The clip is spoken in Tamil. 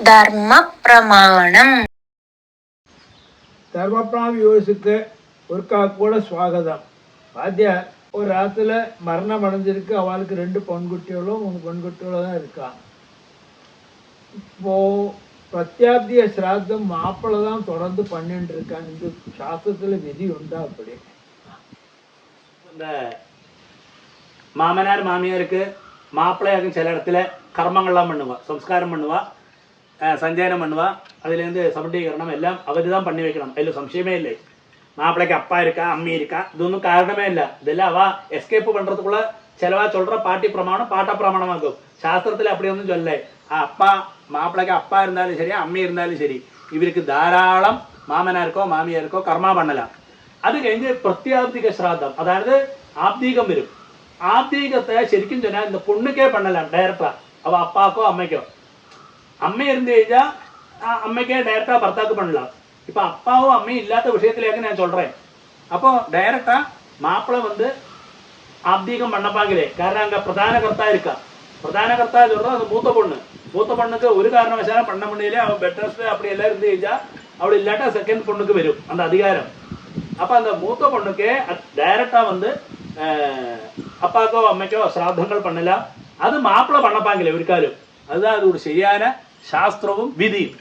ധർമ്മ പ്രമാണം. ധർമ്മപ്രമാണ വ്യൂവേഴ്സുக்கு ഒരിക്കൽ സ്വാഗതം. ആദ്യ ஒரு ராத்துல மரணம் அடைஞ்சிருக்கு. அவளுக்கு 2 பெண்குட்டிகளோ 3 பெண்குட்டிகளோ தான் இருக்கா. இப்போ பிரத்யாப்திய சிராத்தம் மாப்பிள்ளை தான் தொடர்ந்து பண்ணிட்டு இருக்கான். இந்த சாஸ்திரத்துல விதி உண்டா? அப்படி இந்த மாமனார் மாமியாருக்கு மாப்பிள்ளையாக்கும் சில இடத்துல கர்மங்கள்லாம் பண்ணுவா, சம்ஸ்காரம் பண்ணுவா, சஞ்சயனம் பண்ணுவா. அதுலேருந்து சமண்டீகரணம் எல்லாம் அவர் தான் பண்ணி வைக்கணும். அதில் சம்சயமே இல்லை. மாப்பிள்ளைக்கு அப்பா இருக்கா, அம்மி இருக்கா, இதுவும் காரணமே இல்லை. இதெல்லாம் அவ எஸ்கேப் பண்ணுறதுக்குள்ள சிலவா சொல்கிற பாட்டி பிரமாணம் பாட்ட பிரமாணமாக்கும். சாஸ்திரத்தில் அப்படி ஒன்றும் சொல்ல. அப்பா மாப்பிள்ளைக்கு அப்பா இருந்தாலும் சரி, அம்மி இருந்தாலும் சரி, இவருக்கு தாராளம் மாமனாருக்கோ மாமியாருக்கோ கர்மா பண்ணலாம். அது കഴിഞ്ഞ് പ്രത്യാബ്ദിക ശ്രാദ്ധം, അതായത് ആബ്ദീകം വരും. ആബ്ദീകത്തെ ശരിക്കും சொன்னால் இந்த பொண்ணுக்கே பண்ணலாம் டைரக்டா. அவ அப்பாக்கோ அம்மைக்கோ, அம்மை இருந்து കഴിഞ്ഞാ அம்மைக்கே டைரக்டா பர்த்தாக்கு பண்ணலாம். இப்போ அப்பாவும் அம்மையும் இல்லாத விஷயத்திலேயே நான் சொல்றேன். அப்போ டைரக்டா மாப்பிள்ளை வந்து ஆப்தீகம் பண்ணப்பாங்களே. കാരണം அங்க பிரதான கர்த்தா இருக்கா. பிரதான கர்த்தா சொல்றோம் அது மூத்த பொண்ணு. மூத்த பொண்ணுக்கு ஒரு காரணவசாலும் பண்ண முடியல. அவன் பெட் ரெஸ்ட் அப்படி எல்லாம் இருந்து കഴിഞ്ഞാ அவள் இல்லாட்டா செகண்ட் பொண்ணுக்கு வரும் அந்த அதிகாரம். அப்போ அந்த மூத்த பொண்ணுக்கு டைரக்டா வந்து அப்பாக்கோ அம்மைக்கோ சிராத்தங்கள் பண்ணலாம். அது மாப்பிள்ளை பண்ணப்பாங்களே ஒருக்காലും. அதுதான் அது ஒரு ശരിயான ശാസ്ത്രവും വിധിയും.